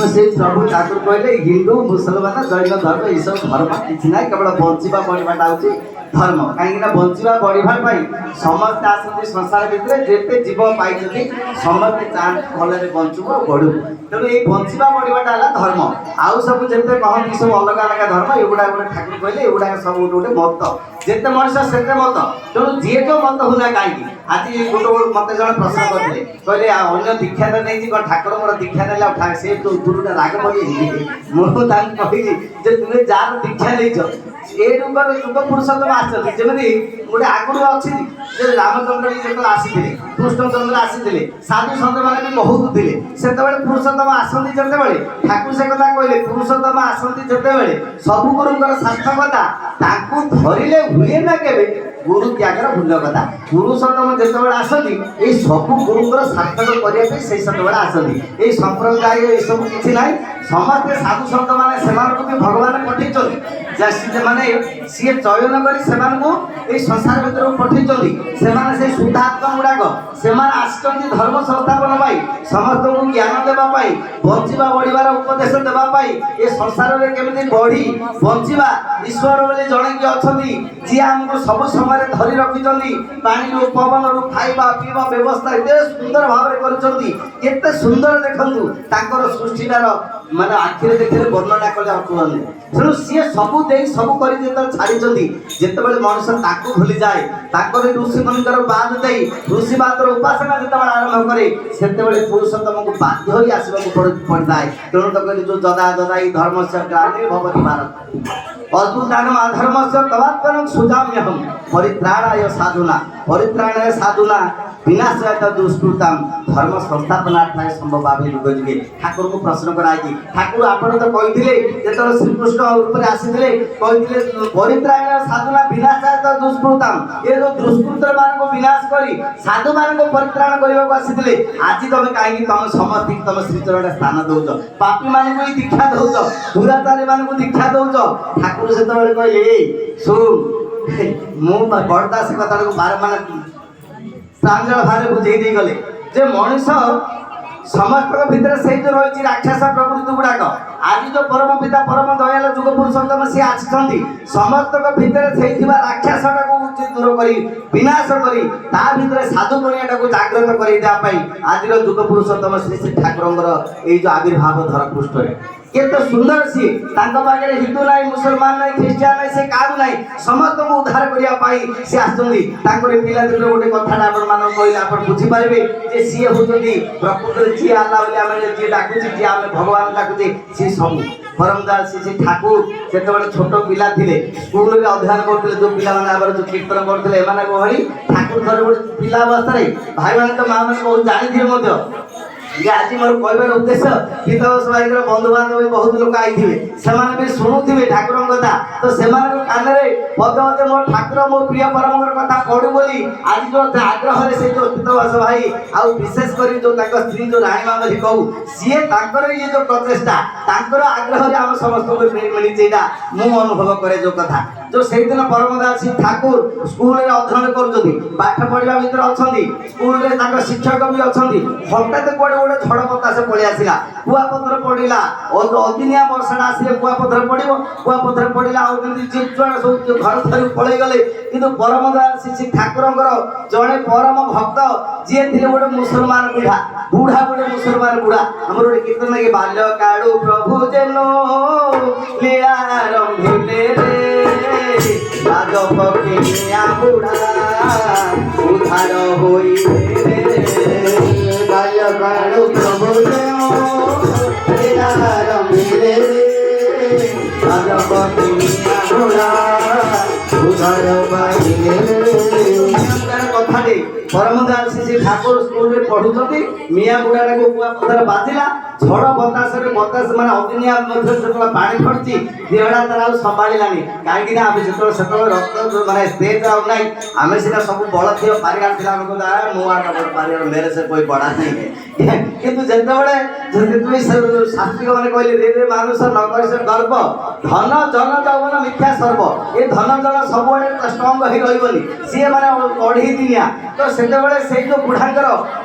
से प्रभु ठाकुर कहले हिंदू मुसलमान जैन धर्म ये सब धर्म किसी ना केवल बंचा बढ़ाटा हूँ धर्म कहीं बंचा बढ़ा समस्ते आसती संसार भितर जिते जीव पाई समस्ते चाहते भले बंचु बढ़ू तेणु ये बंचा बढ़ाटा है धर्म आउ सब जिते कहती सब अलग अलग धर्म एगुड़ा गोटे ठाकुर कहले एगुड़ा सब गोटे गोटे मत जिते मनुष्य से मत तेणु जी जो मत होना कहीं आज गोटे मत जन प्रश्न करते कहले अन्य दीक्षा तो नहीं ठाकुर मोर दीक्षा ना से दूर राग पड़े मुझे कहली तुम्हें जार दीक्षा नहीं ए रूपर युग पुरुषोत्तम आसती जमी गोटे आगुरी अच्छी रामचंद्र जो आसी कृष्णचंद्र आसी साधु सत मैंने भी बहुत थे से पुरुषोत्तम आसती जिते ठाकुर से कथा कहले पुरुषोत्तम आसती जिते सब गुरुंर सार्थकता धरले हुए ना के गुरु त्यागर भूल कथा पुरुषोत्तम जिते आसती ये सब गुरुंर सार्थक करने से आसती ये संप्रदाय ये सब किसी ना समस्ते साधु सत मैंने भी भगवान पठे माने सी चयन कर संसार भर पठे से शुद्धात्मा गुड़ाक से धर्म संस्थापन समस्त को ज्ञान देवाई बंचा बढ़िबार उपदेश देवाई ये संसार में केमी बढ़ी बंचा ईश्वर बोले जड़े कि अच्छा जी आमको सब समय धरी रखिंट पानी रू पवन रू खाइबा पीवा व्यवस्था एत सुंदर भाव में सुंदर देखु सृष्टिटार माने आखिरे देखिए वर्णना कले अटुअने तेणु सी सबू दे सब कर छाड़ी जिते मनुष्य भूली जाए ऋषि मनकर बाद दे ऋषिवाद उपासना जिते आरंभ करे से पुरुषोत्तम को बाध्य हो आसवाक पड़ता है तेणु तो कहते जो जदा जदा धर्म से ग्लानिर्भवति भारत अद्भुतानम अधर्म से तवात्मनं सुजाम्यहम् परित्राणाय साधुना विनाशाय दुष्कृताम धर्म संस्थापनार्थाय संभवामि युगे युगे ठाकुर को प्रश्न कराई ठाकुर आपण तो कहते जो श्रीकृष्ण रूप आसी परित्राणाय साधुना विनाशाय दुष्कृताम ये जो दुष्कृत मान को विनाश करी साधु मान को परित्राण करने को आसी आज तुम कहीं तुम समस्त तुम श्रीचरण स्थान दौच पापी मान को दीक्षा दौच दुराचारी मान को दीक्षा दौच ठाकुर से कहले शुण मु बड़दास कथा को बार मान प्रांजल भाव बुझे गले जे मनीष समस्त भितर से जो रही राक्षस प्रवृत्ति गुड़ाक आज जो परम पिता परम दयाल जुग पुरुषोत्तम सी आसी समस्त भितर से राक्षस टाक दूर कर विनाश कर साधु बनिया जागृत कर आज जुग पुरुषोत्तम श्री श्री ठाकुर ये आविर्भाव धर पृष्ठ केते सुंदर सी पाखे हिंदू ना मुसलमान ना ख्रीस्टियान ना से कारू ना समस्त को उद्धार करने सी आसती पिला दिन गोटे कथा कहले बुझीपारे जे सी हूँ प्रकृति जी आला जी डाकुचे जी आम भगवान डाकुचे सी सब परमदास श्री ठाकुर से छोट पिला थे स्कूल में अध्ययन करते जो पिला जो कीर्तन करते ठाकुर थोड़े गोटे पिला अवस्था भाई मैंने तो माँ मैंने बहुत जानी ये आज मोर कहबार उद्देश्य गीत सभार बंधु बांधव बहुत लोग आई से शुणुवे ठाकुर कथा तो से कान में पदे पदे मो ठाकुर मो प्रिय परम कथा पढ़ू बोली आज जो आग्रह से जो तीतवास भाई आउ विशेषकर जो स्त्री जो राणी मामली कहू सी ये जो प्रचेषा आग्रह आम समस्त मिली मु अनुभव करे जो कथा जो से दिन परमदास ठाकुर स्कूल अध्ययन कर पाठ पढ़ा भर अच्छा स्कूल शिक्षक भी अच्छा हठात कौटे गोटे झड़ बतास पलि आसला कुआपथर पड़ा अदिनिया वर्षा आसिले कुआपथर पड़ो कुआपथर पड़ा सब घर धर पलि गले कि परमदास ठाकुर जड़े परम भक्त जी थे गोटे मुसलमान बुढ़ा बुढ़ा गोटे मुसलमान बुढ़ा आम गोटे कीर्तन लगे बाल्य काड़ू प्रभु जेनो लीला रंभिले बुढ़ा उधार बाल्य काड़ू प्रभु जेनो लीला रंभिले बुढ़ा उधार कथा परमदास ठाकुर स्कूल में पढ़ुंट मिया बुढ़ा को कुआपथर बाजिला झड़ बतास बतास मैंने अदिनिया पानी खड़ी देहड़ा तार संभालानी कहीं जो रक्त मैंने स्टेज आना आम सीना सब बल थी पारिगार मुझे मेरे से कोई बड़ा नहीं कितु जिते शास्त्री मैंने कहले मानुष नगर गर्व धन जन जौवन मिथ्या सर्व ये धन जन सब स्ट्रंग हो रही सी मैंने कढ़ी दिनिया तो से जो बुढ़ाकर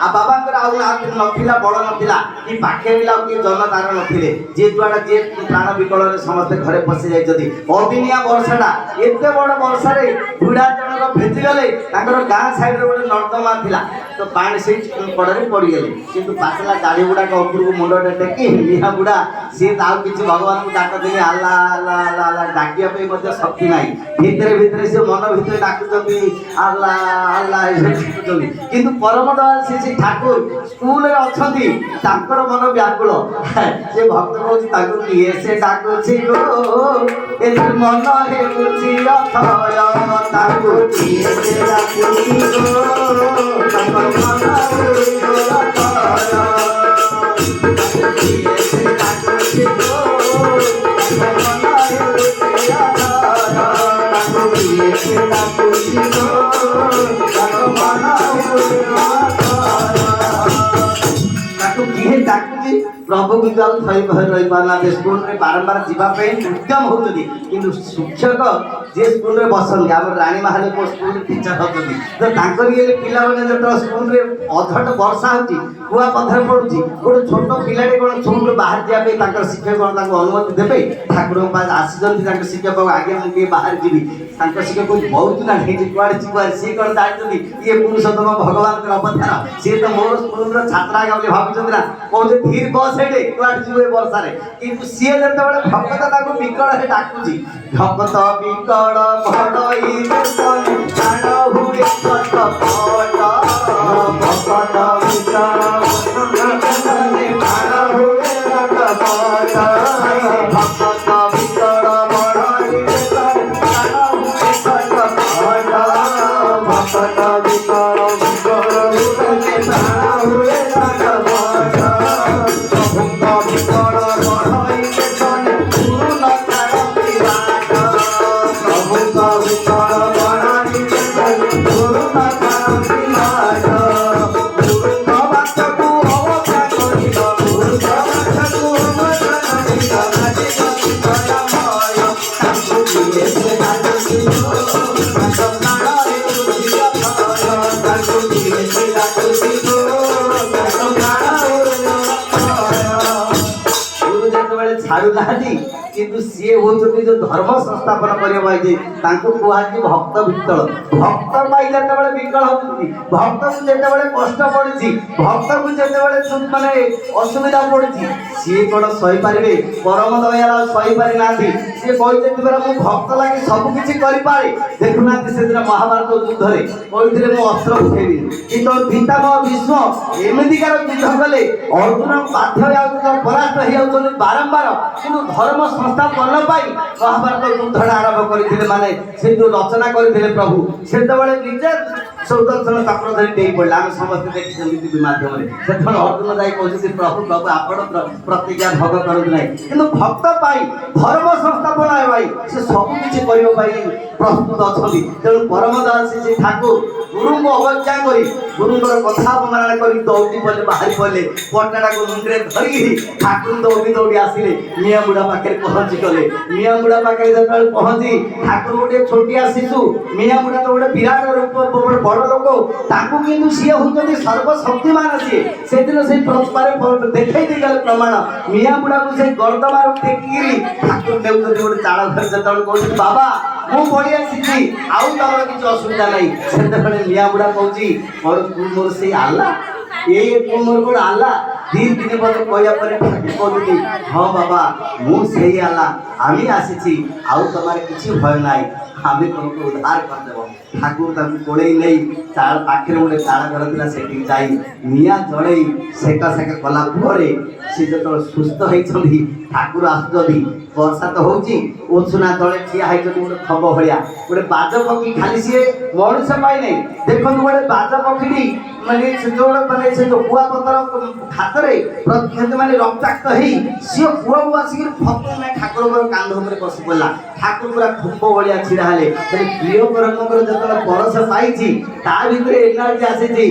बाबांकर नाला बड़ नाला कि पाखे कि जन तार नथिले जे जुआड़ा जे प्राण विकल समस्ते घरे पशि जाइछथि अदिनिया वर्षाटा एते बड़ वर्षा रे बुढ़ा जनक भेजी गले तांकर गाँ साइड रे गोटे नर्दमा थिला तो पानी से पड़े पड़ी गले किंतु पातला दाढ़ी गुड़ाक ऊपर को मुंड टेकी मिया बुढ़ा सी किसी भगवान को डाक देंगे आल्ला आल्ला आल्ला आल्ला डाकिया शक्ति ना भितर भितर से मन भितर डाकुंट आल्ला आल्ला किंतु परमदास से ठाकुर स्कूल अच्छा मन व्याकुल से भक्त कहूँ किए से डाकुची गो मन हेउची अथय ताकू किए से डाकुची गो मन हेउची अथय किए से डाकुची गो मन हेउची अथय ताकू किए से डाकुची गो मन हेउची अथय ताकू किए डाकुची प्रभु की थई रही पारना स्कूल में बारंबार जावाई उद्यम होती कि शिक्षक जे स्कूल में बसती आम राणी महाली को स्कूल टीचर होती तो ये पिला जो स्कूल में अधट वर्षा होती कुआपथर पड़ुची गोटे छोट पिलाटे कौन स्कूल बाहर जावाई शिक्षक कौन अनुमति देवे ठाकुर पास आसी शिक्षक आगे मुझे बाहर जी शिक्षक बहुत ना कुआड़े जुआर सी कौन जानते ये पुरुषोत्तम भगवान अवतार सी तो मोर स्कूल छात्रा बोली भावी ना कहते धीर बस जुए वर्षा कि सी जो भक्त विकल से डाकुची भक्त विकल भड़ई प्राण हुए भक्त प्राण हुए छाड़ूना किंतु सी होती जो धर्म संस्थापन करने कहुए भक्त विकल भक्त पाई जो विकल होती भक्त को जिते कष्ट पड़ी भक्त को जिते माने असुविधा पड़ी सी कौन सहीपारे परम दयाल सहीपारी ना सी कहते मु भक्त लगे सबकि करे देखुना से दिन महाभारत युद्ध में कहते मु अस्त्र उठेबी कि पितामह भीष्म एमतिकार युद्ध कले अर्जुन बाध्य परास्त हो बारंबार कि धर्म संस्थापन महाभारत युद्ध आरंभ करते माने से जो रचना करते प्रभु से निजे ସୁଦର୍ଶନ ଚକ୍ର ଧରି ଡେଇଁ ପଡ଼ିଲା। ଆମେ ସମସ୍ତେ ଦେଖିଛନ୍ତି ଟିଭି ମାଧ୍ୟମରେ। ସେତେବେଳେ ଅର୍ଜୁନ ଯାଇ କହୁଛନ୍ତି ପ୍ରଭୁ ପ୍ରଭୁ ଆପଣ ପ୍ରତିଜ୍ଞା ଭଙ୍ଗ କରନ୍ତୁ ନାହିଁ। କିନ୍ତୁ ଭକ୍ତ ପାଇଁ ଧର୍ମ ସଂସ୍ଥାପନ ପାଇଁ ସେ ସବୁ କିଛି କରିବା ପାଇଁ ପ୍ରସ୍ତୁତ ଅଛନ୍ତି। ତେଣୁ ପରମ ଦୟାଳୁ ଶ୍ରୀ ଠାକୁର ଗୁରୁଙ୍କୁ ଅବଜ୍ଞା କରି ଗୁରୁଙ୍କର କଥା ଅବମାନନା କରି ଦୌଡ଼ି ପଡ଼ିଲେ, ବାହାରି ପଡ଼ିଲେ। ପଟାଟାକୁ ମୁଣ୍ଡରେ ଧରିକି ଠାକୁର ଦୌଡ଼ି ଦୌଡ଼ି ଆସିଲେ, ମିଆଁବୁଡ଼ା ପାଖରେ ପହଞ୍ଚି ଗଲେ। ମିଆଁବୁଡ଼ା ପାଖରେ ଯେତେବେଳେ ପହଞ୍ଚି ଠାକୁର ଗୋଟେ ଛୋଟିଆ ଶିଶୁ, ମିଆଁବୁଡ଼ା ତ ଗୋଟେ ବିରାଟ ରୂପ ବଡ଼ ଲୋକ, ତାଙ୍କୁ କିନ୍ତୁ ସିଏ ହଉଛନ୍ତି ସର୍ବଶକ୍ତିମାନ। ସେଦିନ ସେଇ ଦେଖେଇ ଦେଇଗଲେ ପ୍ରମାଣ। ମିଆଁବୁଡ଼ାକୁ ସେଇ ଗର୍ଦ୍ଦମାରୁ ଟେକିକିରି ଠାକୁର ନେଉଛନ୍ତି ଗୋଟେ ଚାଳ ଘରେ। ଯେତେବେଳେ କହୁଛନ୍ତି ବାବା ମୁଁ ପଳେଇ ଆସିଛି, ଆଉ ତମର କିଛି ଅସୁବିଧା ନାହିଁ, ସେତେବେଳେ ମିଆଁବୁଡ଼ା କହୁଛି ମୋର ସେଇ ଆଲ୍ଲା, ଏଇ ମୋର ଗୋଟେ ଆଲ୍ଲା। 2-3 ବର୍ଷ କହିବା ପରେ ଠାକୁର କହୁଛନ୍ତି ହଁ ବାବା ମୁଁ ସେଇ ଆଲ୍ଲା, আমি ଆସିଛି, ଆଉ ତମର କିଛି ଭୟ ନାହିଁ, ଆମେ ତମକୁ ଉଦ୍ଧାର କରିଦେବ। ଠାକୁର ତାଙ୍କୁ କୋଳେଇ ନେଇ ଚାଳ ପାଖରେ ଗୋଟେ ଚାଳ ଘର ଥିଲା, ସେଠିକି ଯାଇ ନିଆଁ ଜଳେଇ ସେକା ସେକା କଲା ପରେ ସେ ଯେତେବେଳେ ସୁସ୍ଥ ହେଇଛନ୍ତି, ଠାକୁର ଆସୁଛନ୍ତି। ବର୍ଷା ତ ହେଉଛି, ଓଛୁନା ତଳେ ଠିଆ ହେଇଛନ୍ତି ଗୋଟେ ଖମ୍ବ ଭଳିଆ। ଗୋଟେ ବାଜ ପକ୍ଷୀ, ଖାଲି ସିଏ ମଣିଷ ପାଇଁ ନାହିଁ, ଦେଖନ୍ତୁ ଗୋଟେ ବାଜ ପକ୍ଷୀଟି ମାନେ ସେ ଯୋଉ କୁଆପଥର ହାତରେ ମାନେ ରକ୍ତାକ୍ତ ହେଇ ସିଏ କୂଅକୁ ଆସିକି ଫଟୋ ଠାକୁରଙ୍କର କାନ୍ଧ ଉପରେ ବସି ପଡ଼ିଲା। ଠାକୁର ପୁରା ଖୁମ୍ବ ଭଳିଆ ଛିଡ଼ା ହେଲେ। ପ୍ରିୟ ପରମଙ୍କର ଯେତେବେଳେ ପରଶ ପାଇଛି, ତା ଭିତରେ ଏନର୍ଜି ଆସିଛି,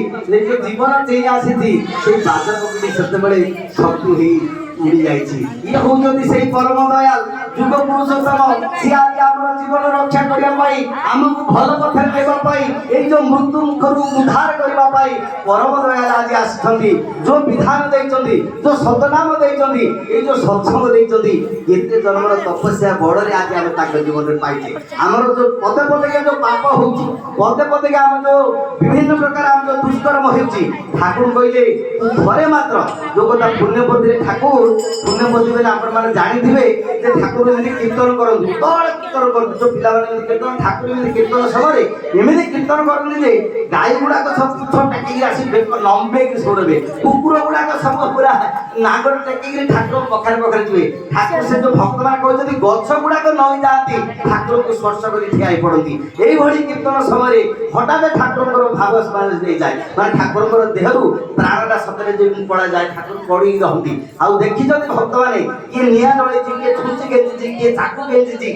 ଜୀବନ ଚେଞ୍ଜ ଆସିଛି, ସେଇ ବାଜ ପକ୍ଷୀ ସେତେବେଳେ ଶକ୍ତି ହେଇ ଉଡ଼ି ଯାଇଛି। ଇଏ ହଉଛନ୍ତି ସେଇ ପରମ ଦୟାଲ ଯୁଗ ପୁରୁଷୋତ୍ତମ। ସିଏ ଆଜି ଆମର ଜୀବନ ରକ୍ଷା କରିବା ପାଇଁ, ଆମକୁ ଭଲ ପଥରେ ନେବା ପାଇଁ, ଏଇ ଯୋଉ ମୃତ୍ୟୁ ମୁଖରୁ ଉଦ୍ଧାର କରିବା ପାଇଁ ପରମ ଦୟାଲ ଆଜି ଆସିଛନ୍ତି। ଯୋଉ ବିଧାନ ଦେଇଛନ୍ତି, ଯୋଉ ସତନାମ ଦେଇଛନ୍ତି, ଏଇ ଯୋଉ ସତ୍ସଙ୍ଗ ଦେଇଛନ୍ତି, କେତେ ଜନ୍ମର ତପସ୍ୟା ବଳରେ ଆଜି ଆମେ ତାଙ୍କ ଜୀବନରେ ପାଇଛେ। ଆମର ଯୋଉ ପଦେ ପଦେକେ ଯୋଉ ପାପ ହଉଛି, ପଦେ ପଦେକେ ଆମ ଯୋଉ ବିଭିନ୍ନ ପ୍ରକାର ଆମ ଯୋଉ ଦୁଷ୍କର୍ମ ହେଉଛି, ଠାକୁର କହିଲେ ଥରେ ମାତ୍ର ଯୋଉ କଥା ପୁଣ୍ୟପତିରେ ଠାକୁର ପୁଣ୍ୟପତି ବୋଲି ଆପଣମାନେ ଜାଣିଥିବେ ଯେ ଠାକୁର ଏମିତି କୀର୍ତ୍ତନ କରନ୍ତି, କୀର୍ତ୍ତନ କରନ୍ତି। ଯୋଉ ପିଲାମାନେ ଏମିତି କୀର୍ତ୍ତନ, ଠାକୁର ଏମିତି କୀର୍ତ୍ତନ ସମୟରେ ଏମିତି କୀର୍ତ୍ତନ କରନ୍ତି ଯେ ଗାଈ ଗୁଡ଼ାକ ସବୁ ପୁଛ ଟେକିକି ଆସି ଲମ୍ବେଇକି ଶୋଇବେ, କୁକୁର ଗୁଡ଼ାକ ସବୁ ପୁରା ନାଗର ଟେକିକି ଠାକୁର ପଖାରେ ପଖାରେ ଯିବେ। ଠାକୁର ସେ ଯୋଉ ଭକ୍ତମାନେ କହୁଛନ୍ତି ଗଛ ଗୁଡ଼ାକ ନଇ ଯାଆନ୍ତି, ଠାକୁରଙ୍କୁ ସ୍ପର୍ଶ କରି ଠିଆ ହେଇ ପଡ଼ନ୍ତି। ଏଇଭଳି କୀର୍ତ୍ତନ ସମୟରେ ହଠାତ୍ ଠାକୁରଙ୍କର ଭାବ ସ୍ମରଣ ହେଇଯାଏ, ମାନେ ଠାକୁରଙ୍କର ଦେହରୁ ପ୍ରାଣଟା ସତରେ ଯେମିତି ପଳାଯାଏ, ଠାକୁର ପଡ଼ିକି ରହନ୍ତି। ଆଉ ଦେଖିଛନ୍ତି ଭକ୍ତମାନେ, କିଏ ନିଆଁ ଜଳେଇଛି, କିଏ ଛୁଞ୍ଚି ଗେଞ୍ଜିଛି, କିଏ ଚାକୁ ଗେଞ୍ଜିଛି,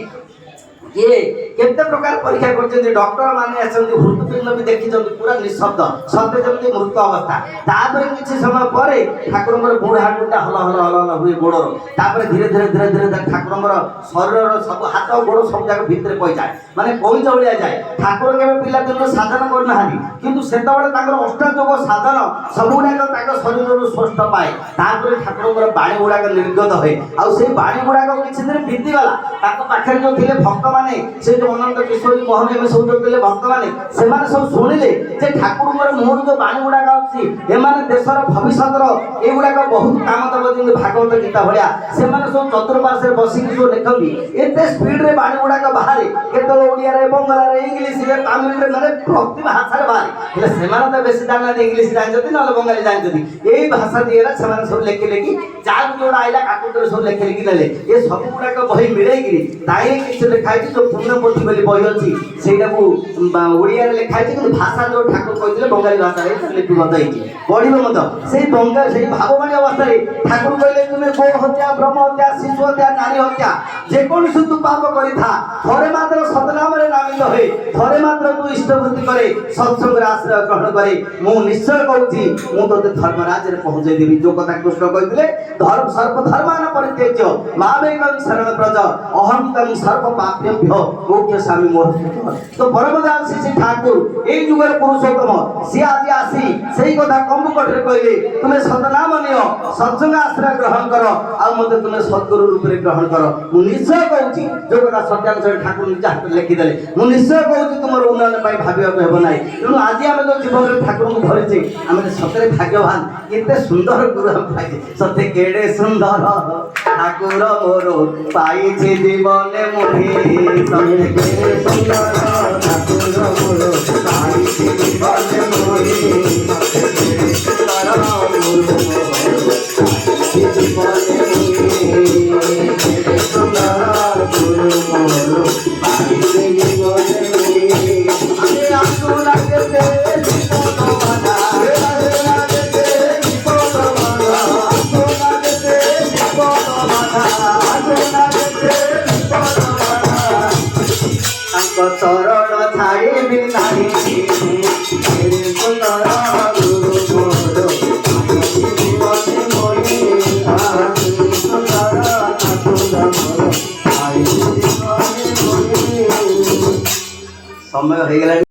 କିଏ କେତେ ପ୍ରକାର ପରୀକ୍ଷା କରିଛନ୍ତି। ଡକ୍ଟର ମାନେ ଆସନ୍ତି, ହୃଦପିଣ୍ଡ ବି ଦେଖିଛନ୍ତି ପୁରା ନିଃଶବ୍ଦ, ସତେ ଯେମିତି ମୃତ ଅବସ୍ଥା। ତାପରେ କିଛି ସମୟ ପରେ ଠାକୁରଙ୍କର ଗୋଡ଼ ହାତଟା ହଲ ହଲ ହଲ ହଲ ହୁଏ ଗୋଡ଼ର। ତାପରେ ଧୀରେ ଧୀରେ ଧୀରେ ଧୀରେ ଠାକୁରଙ୍କର ଶରୀରର ସବୁ ହାତ ଗୋଡ଼ ସବୁ ଯାକ ଭିତରେ ପଇଯାଏ, ମାନେ କଇଁଚ ଭଳିଆ ଯାଏ। ଠାକୁର କେବେ ପିଲାଦିନରୁ ସାଧନ କରିନାହାନ୍ତି, କିନ୍ତୁ ସେତେବେଳେ ତାଙ୍କର ଅଷ୍ଟାଯୋଗ ସାଧନ ସବୁଗୁଡ଼ାକ ତାଙ୍କ ଶରୀରରୁ ସ୍ପଷ୍ଟ ପାଏ। ତାପରେ ଠାକୁରଙ୍କର ବାଣୀ ଗୁଡ଼ାକ ନିର୍ଗତ ହୁଏ। ଆଉ ସେଇ ବାଣୀ ଗୁଡ଼ାକ କିଛି ଦିନ ବିତିଗଲା। ତାଙ୍କ ପାଖରେ ଯୋଉ ଥିଲେ ଭକ୍ତମାନେ, ସେ ଯୋଉ ଅନନ୍ତ କିଶୋରୀ ମୋହନ ଏମାନେ ସବୁ ଯୋଉ ଥିଲେ ଭକ୍ତମାନେ, ସେମାନେ ସବୁ ଶୁଣିଲେ ଯେ ଠାକୁରଙ୍କର ମୁହଁରୁ ଯୋଉ ବାଣୀ ଗୁଡ଼ାକ ଆସୁଛି, ଏମାନେ ଦେଶର ଭବିଷ୍ୟତର ଏଗୁଡ଼ାକ ବହୁତ କାମ ଦେବ, ଯେମିତି ଭାଗବତ ଗୀତା ଭଳିଆ। ସେମାନେ ସବୁ ଚତୁଃପାର୍ଶ୍ୱରେ ବସିକି ସବୁ ଲେଖନ୍ତି, ଏତେ ସ୍ପିଡରେ ବାଣୀ ଗୁଡ଼ାକ ବାହାରେ, କେତେବେଳେ ଓଡ଼ିଆରେ, ବଙ୍ଗଳାରେ, ଇଂଲିଶରେ, ତାମିଲରେ, ମାନେ ପ୍ରତି ଭାଷାରେ ବାହାରେ। ହେଲେ ସେମାନେ ତ ବେଶୀ ଜାଣିନାହାନ୍ତି, ଇଂଲିଶ ଜାଣିଛନ୍ତି ନହେଲେ ବଙ୍ଗାଳୀ ଜାଣିଛନ୍ତି। ଏଇ ଭାଷା ଦିଏରେ ସେମାନେ ସବୁ ଲେଖି ଲେଖି ଯାହାକୁ ଯୋଉଟା ଆଇଲା କାକୁତରେ ସବୁ ଲେଖି ଲେଖି ନେଲେ। ଏ ସବୁ ଗୁଡ଼ାକ ବହି ମିଳେଇକିରି ତାହିଁ କିଛି ଲେଖା ହେଇଛି, ଯୋଉ ପୁଣ୍ୟପୋଥି ବୋଲି ବହି ଅଛି, ସେଇଟାକୁ ଓଡ଼ିଆରେ ଲେଖା ହେଇଛି, କିନ୍ତୁ ଭାଷା ଯୋଉ ଠାକୁର କହିଥିଲେ ବଙ୍ଗାଳୀ ଭାଷାରେ ଲିପିବଦ୍ଧ ହେଇଛି। ପଢ଼ିବ ମଧ୍ୟ ସେଇ ସେଇ ଭାବବାଣୀ ଅବସ୍ଥାରେ ଠାକୁର କହିଲେ, ତୁମେ ଗୋ ହତ୍ୟା, ବ୍ରହ୍ମ ହତ୍ୟା, ଶିଶୁ ହତ୍ୟା, ନାରୀ ହତ୍ୟା, ଯେକୌଣସି ତୁ ପାପ କରିଥା, ଥରେ ମାତ୍ର ସତନାମରେ ନାମିତ ହୁଏ, ଥରେ ମାତ୍ର ତୁ ଇଷ୍ଟବୃତ୍ତି करे, ସତ୍ସଙ୍ଗରେ ଆଶ୍ରୟ ଗ୍ରହଣ करे, ମୁଁ ନିଶ୍ଚୟ କହୁଛି ମୁଁ ତୋତେ ଧର୍ମରାଜରେ ପହଞ୍ଚେଇ ଦେବି। ଯୋଉ କଥା କୃଷ୍ଣ କହିଥିଲେ, ସର୍ବଧର୍ମାନ ପରିତ୍ୟଜ୍ୟ ମାମେକଂ ଶରଣ ବ୍ରଜ ଅହଂ तं ସର୍ବ ପାପ୍ୟଭ୍ୟୋ ମୋକ୍ଷୟସାମି ମୋହିତ। ତ ପରମ ଦୟାଳ ଶ୍ରୀ ଠାକୁର ଏଇ ଯୁଗର ପୁରୁଷୋତ୍ତମ, ସିଏ ଆଜି ଆସି ସେଇ କଥା କମ୍ବୁକଟରେ କହିଲେ, ତୁମେ ସତନାମ ନିଅ, ସତ୍ସଙ୍ଗ ଆଶ୍ରୟ ଗ୍ରହଣ କର, ଆଉ ମୋତେ ତୁମେ ସଦ୍ଗୁରୁ ରୂପରେ ଗ୍ରହଣ କର। ମୁଁ ନିଶ୍ଚୟ କହୁଛି, ଯୋଉ କଥା ସତ୍ୟାଂଶରେ ଠାକୁର ନିଜ ହାତରେ ଲେଖିଦେଲେ, ମୁଁ ନିଶ୍ଚୟ କହୁଛି ତୁମର ଉନ୍ନୟନ ପାଇଁ ଭାବିବାକୁ ହେବ ନାହିଁ। ତେଣୁ ଆଜି ଆମେ ଯୋଉ ଜୀବନରେ ଠାକୁରଙ୍କୁ ଧରିଛେ, ଆମେ ସତରେ ଭାଗ୍ୟବାନ। କେତେ ସୁନ୍ଦର ଗୁରୁ ଆମେ ପାଇଛେ, ସତେ କେଡ଼େ ସୁନ୍ଦର ଠାକୁର ମୋର ପାଇଛେ ଜୀବନେ ମୁହିଁ, ସତେ କେଡ଼େ ସୁନ୍ଦର ଠାକୁର ମୋର ପାଇଛେ ଜୀବନେ ମୁହିଁ, ସତେ କେଡ଼େ ସୁନ୍ଦର ଗୁରୁ ପାଇଛେ ଜୀବନେ ମୁହିଁ, କେଡ଼େ ସୁନ୍ଦର ଗୁରୁ ମୋର ପାଇଛେ ଜୀବନେ ମୁହିଁ। ଆମେ ଆସୁ ଲାଗେ চরণ ছাড়িবি নাহি সুন্দর গুরু মোর জীবনে মনে সুন্দর ঠাকুর মোর জীবনে মনে। সময় হয়ে গেল।